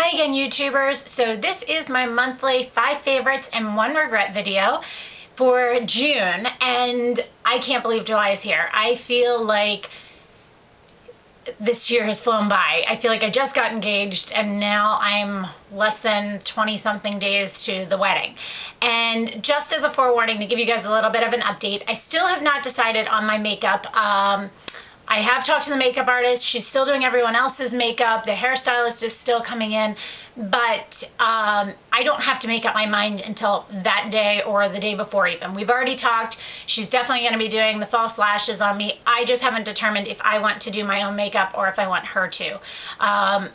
Hi again, YouTubers. So this is my monthly 5 favorites and 1 regret video for June, and I can't believe July is here. I feel like this year has flown by. I feel like I just got engaged and now I'm less than 20 something days to the wedding. And just as a forewarning to give you guys a little bit of an update, I still have not decided on my makeup. I have talked to the makeup artist. She's still doing everyone else's makeup. The hairstylist is still coming in, but I don't have to make up my mind until that day or the day before even. We've already talked. She's definitely going to be doing the false lashes on me. I just haven't determined if I want to do my own makeup or if I want her to. I'm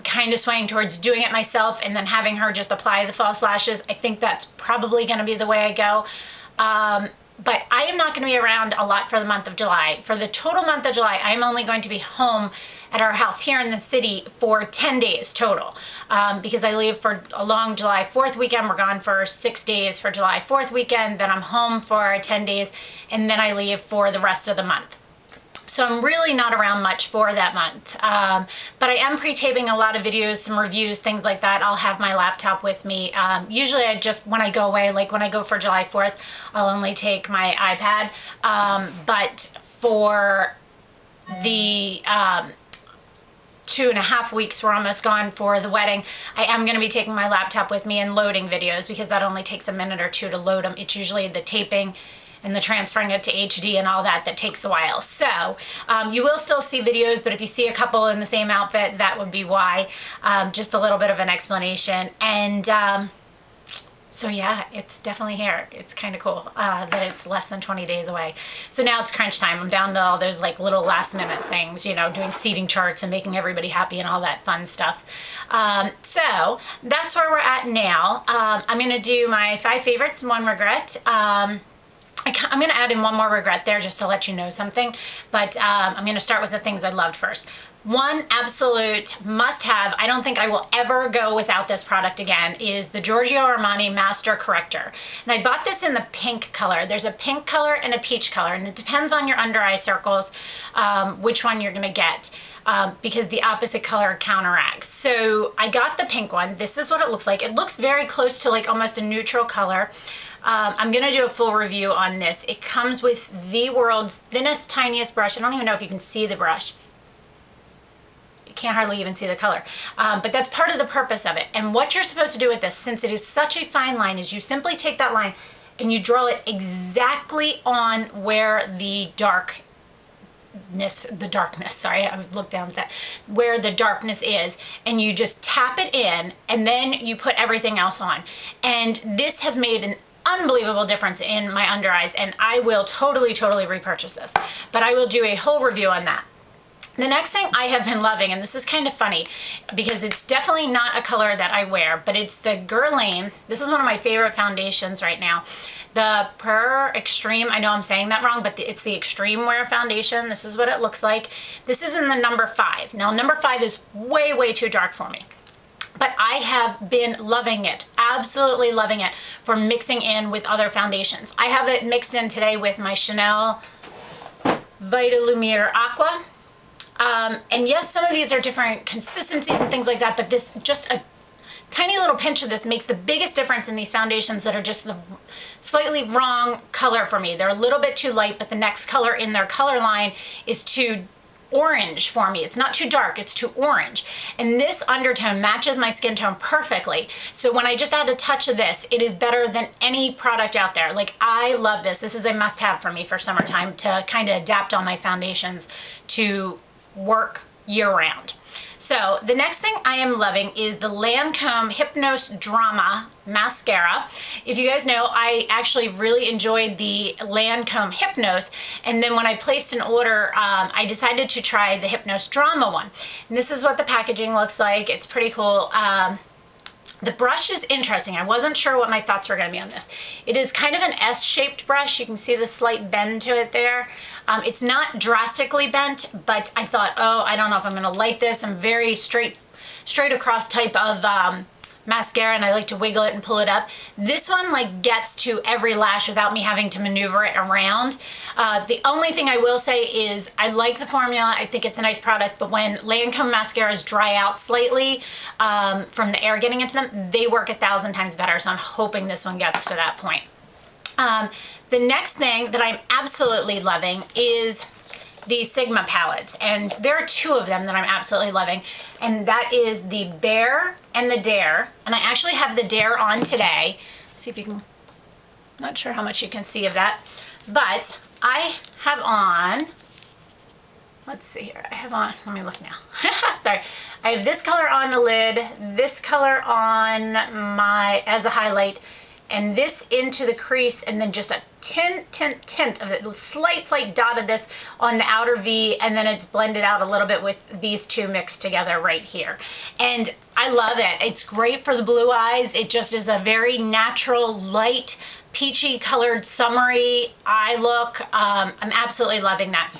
kind of swaying towards doing it myself and then having her just apply the false lashes. I think that's probably going to be the way I go. But I am not going to be around a lot for the month of July. For the total month of July, I'm only going to be home at our house here in the city for 10 days total. Because I leave for a long July 4th weekend. We're gone for 6 days for July 4th weekend. Then I'm home for 10 days. And then I leave for the rest of the month. So I'm really not around much for that month. But I am pre-taping a lot of videos, some reviews, things like that. I'll have my laptop with me. Usually I just, when I go away, like when I go for July 4th, I'll only take my iPad. But for the 2.5 weeks we're almost gone for the wedding, I am going to be taking my laptop with me and loading videos because that only takes a minute or two to load them. It's usually the taping and the transferring it to HD and all that takes a while. So you will still see videos, but if you see a couple in the same outfit, that would be why. Just a little bit of an explanation. And so yeah, it's definitely here. It's kind of cool that it's less than 20 days away. So now it's crunch time. I'm down to all those like little last minute things, you know, doing seating charts and making everybody happy and all that fun stuff. So that's where we're at now. I'm gonna do my 5 favorites and 1 regret. I'm going to add in 1 more regret there just to let you know something, but I'm going to start with the things I loved first. 1 absolute must-have, I don't think I will ever go without this product again, is the Giorgio Armani Master Corrector. And I bought this in the pink color. There's a pink color and a peach color, and it depends on your under eye circles which one you're going to get. Because the opposite color counteracts. So I got the pink one. This is what it looks like. It looks very close to like almost a neutral color. I'm gonna do a full review on this. It comes with the world's thinnest, tiniest brush. I don't even know if you can see the brush. You can't hardly even see the color. But that's part of the purpose of it. And what you're supposed to do with this, since it is such a fine line, is you simply take that line and you draw it exactly on where the darkness, sorry, I looked down at that, where the darkness is, and you just tap it in and then you put everything else on. And this has made an unbelievable difference in my under eyes, and I will totally repurchase this, but I will do a whole review on that. The next thing I have been loving, and this is kind of funny because it's definitely not a color that I wear, but it's the Guerlain. This is one of my favorite foundations right now. The Per Extreme, I know I'm saying that wrong, but it's the Extreme Wear Foundation. This is what it looks like. This is in the number 5. Now number 5 is way too dark for me. But I have been loving it, absolutely loving it for mixing in with other foundations. I have it mixed in today with my Chanel Vitalumiere Aqua. And yes, some of these are different consistencies and things like that, but this, just a tiny little pinch of this makes the biggest difference in these foundations that are just the slightly wrong color for me. They're a little bit too light, but the next color in their color line is too orange for me. It's not too dark, it's too orange. And this undertone matches my skin tone perfectly. So when I just add a touch of this, it is better than any product out there. Like, I love this. This is a must-have for me for summertime to kind of adapt all my foundations to work year-round. So the next thing I am loving is the Lancome Hypnose Drama Mascara. If you guys know, I actually really enjoyed the Lancome Hypnose, and then when I placed an order, I decided to try the Hypnose Drama one. And this is what the packaging looks like. It's pretty cool. The brush is interesting. I wasn't sure what my thoughts were going to be on this. It is kind of an S-shaped brush. You can see the slight bend to it there. It's not drastically bent, but I thought, oh, I don't know if I'm going to like this. I'm very straight across type of mascara and I like to wiggle it and pull it up. This one like gets to every lash without me having to maneuver it around. The only thing I will say is I like the formula. I think it's a nice product, but when Lancome mascaras dry out slightly from the air getting into them, they work 1,000 times better. So I'm hoping this one gets to that point. The next thing that I'm absolutely loving is the Sigma palettes, and there are 2 of them that I'm absolutely loving, and that is the Bare and the Dare, and I actually have the Dare on today. See if you can, not sure how much you can see of that, but I have on, let's see here, I have on, let me look now, sorry, I have this color on the lid, this color on my, as a highlight, and this into the crease, and then just a tint of it, a slight dot of this on the outer V, and then it's blended out a little bit with these 2 mixed together right here. And I love it. It's great for the blue eyes. It just is a very natural, light, peachy colored, summery eye look. I'm absolutely loving that.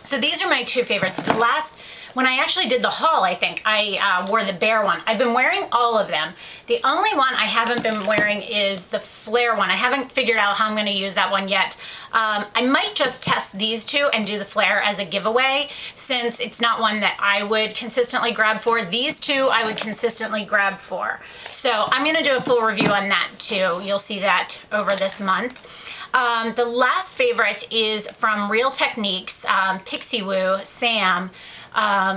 So these are my 2 favorites. The last, when I actually did the haul, I think, I wore the Bare one. I've been wearing all of them. The only one I haven't been wearing is the Flare one. I haven't figured out how I'm gonna use that one yet. I might just test these 2 and do the Flare as a giveaway, since it's not one that I would consistently grab for. These 2 I would consistently grab for. So I'm gonna do a full review on that too. You'll see that over this month. The last favorite is from Real Techniques, Pixie Woo, Sam,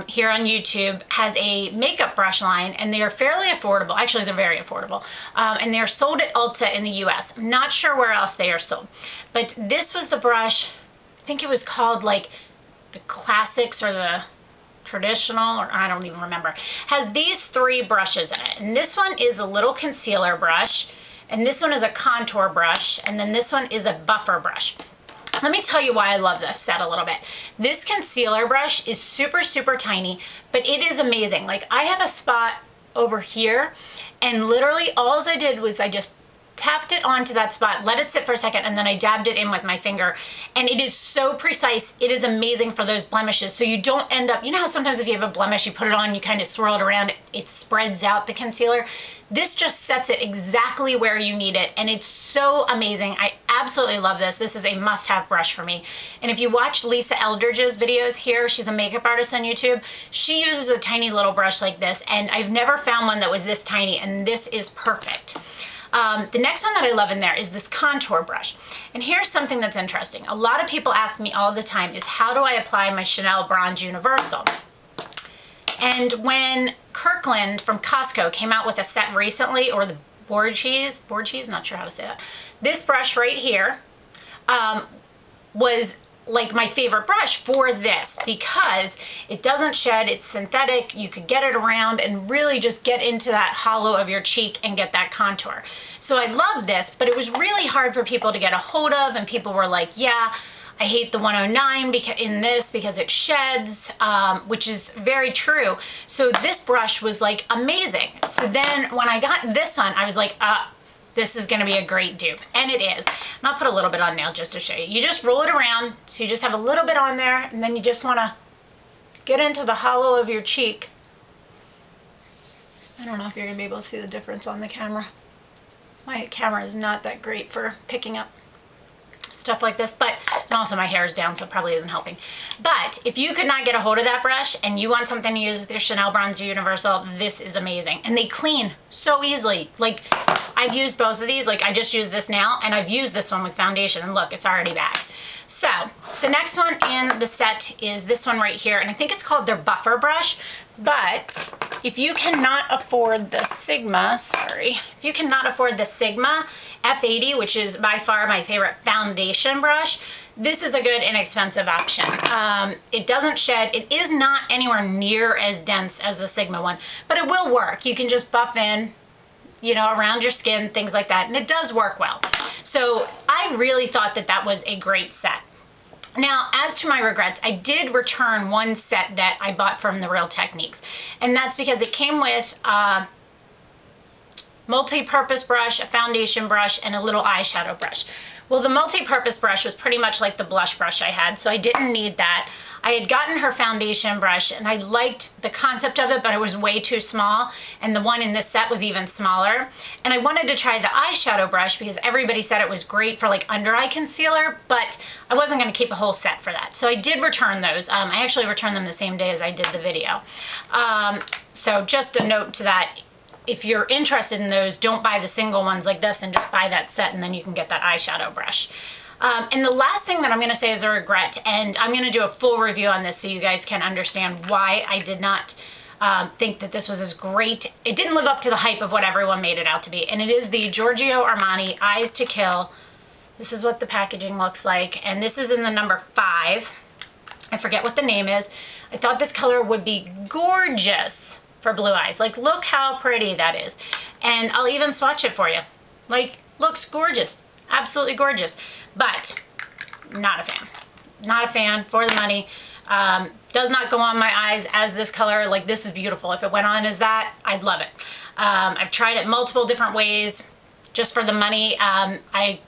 here on YouTube, has a makeup brush line, and they are fairly affordable. Actually, they're very affordable. And they're sold at Ulta in the US. I'm not sure where else they are sold. But this was the brush, I think it was called like the Classics or the Traditional, or I don't even remember. Has these 3 brushes in it. And this one is a little concealer brush, and this one is a contour brush, and then this one is a buffer brush. Let me tell you why I love this set a little bit. This concealer brush is super, super tiny, but it is amazing. Like, I have a spot over here, and literally all I did was I just tapped it onto that spot, let it sit for a second, and then I dabbed it in with my finger. And it is so precise. It is amazing for those blemishes. So you don't end up, you know how sometimes if you have a blemish, you put it on, you kind of swirl it around, it spreads out the concealer. This just sets it exactly where you need it, and it's so amazing. I absolutely love this. This is a must-have brush for me. And if you watch Lisa Eldridge's videos here, she's a makeup artist on YouTube, she uses a tiny little brush like this, and I've never found one that was this tiny, and this is perfect. The next one that I love in there is this contour brush. And here's something that's interesting. A lot of people ask me all the time is, how do I apply my Chanel Bronze Universal? And when Kirkland from Costco came out with a set recently, or the Borges, not sure how to say that. This brush right here was like my favorite brush for this, because it doesn't shed, it's synthetic, you could get it around and really just get into that hollow of your cheek and get that contour. So I love this, but it was really hard for people to get a hold of, and people were like, yeah, I hate the 109 because it sheds, which is very true. So this brush was like amazing. So then when I got this one, I was like, this is gonna be a great dupe, and it is. And I'll put a little bit on now just to show you. You just roll it around, so you just have a little bit on there, and then you just wanna get into the hollow of your cheek. I don't know if you're gonna be able to see the difference on the camera. My camera is not that great for picking up stuff like this, but, and also my hair is down, so it probably isn't helping. But if you could not get a hold of that brush and you want something to use with your Chanel Bronze Universal, this is amazing. And they clean so easily. Like, I've used both of these, like I just used this now, and I've used this one with foundation, and look, it's already back. So the next one in the set is this one right here, and I think it's called their buffer brush. But if you cannot afford the Sigma, if you cannot afford the Sigma F80, which is by far my favorite foundation brush, this is a good inexpensive option. It doesn't shed. It is not anywhere near as dense as the Sigma one, but it will work. You can just buff in, you know, around your skin, things like that, and it does work well. So I really thought that that was a great set. Now, as to my regrets, I did return one set that I bought from the Real Techniques, and that's because it came with a multi-purpose brush, a foundation brush, and a little eyeshadow brush. Well, the multi-purpose brush was pretty much like the blush brush I had, so I didn't need that. I had gotten her foundation brush and I liked the concept of it, but it was way too small, and the one in this set was even smaller. And I wanted to try the eyeshadow brush because everybody said it was great for like under eye concealer, but I wasn't going to keep a whole set for that. So I did return those. I actually returned them the same day as I did the video. So just a note to that. If you're interested in those, don't buy the single ones like this and just buy that set, and then you can get that eyeshadow brush. And the last thing that I'm going to say is a regret, and I'm going to do a full review on this so you guys can understand why I did not think that this was as great. It didn't live up to the hype of what everyone made it out to be, and it is the Giorgio Armani Eyes to Kill. This is what the packaging looks like, and this is in the number 5. I forget what the name is. I thought this color would be gorgeous for blue eyes. Like, look how pretty that is. And I'll even swatch it for you. Like, looks gorgeous. Absolutely gorgeous. But not a fan. Not a fan for the money. Does not go on my eyes as this color. Like, this is beautiful. If it went on as that, I'd love it. I've tried it multiple different ways just for the money. I'm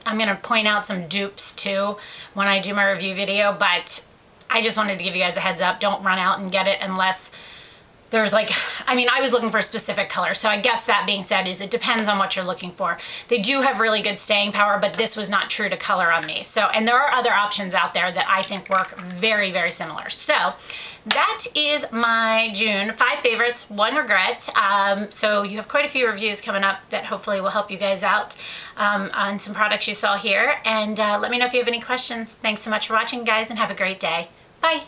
going to point out some dupes too when I do my review video, but I just wanted to give you guys a heads up. Don't run out and get it unless there's like, I mean, I was looking for a specific color. So I guess that being said is it depends on what you're looking for. They do have really good staying power, but this was not true to color on me. So, and there are other options out there that I think work very, very similar. So that is my June 5 favorites, 1 regret. So you have quite a few reviews coming up that hopefully will help you guys out on some products you saw here. And let me know if you have any questions. Thanks so much for watching, guys, and have a great day. Bye.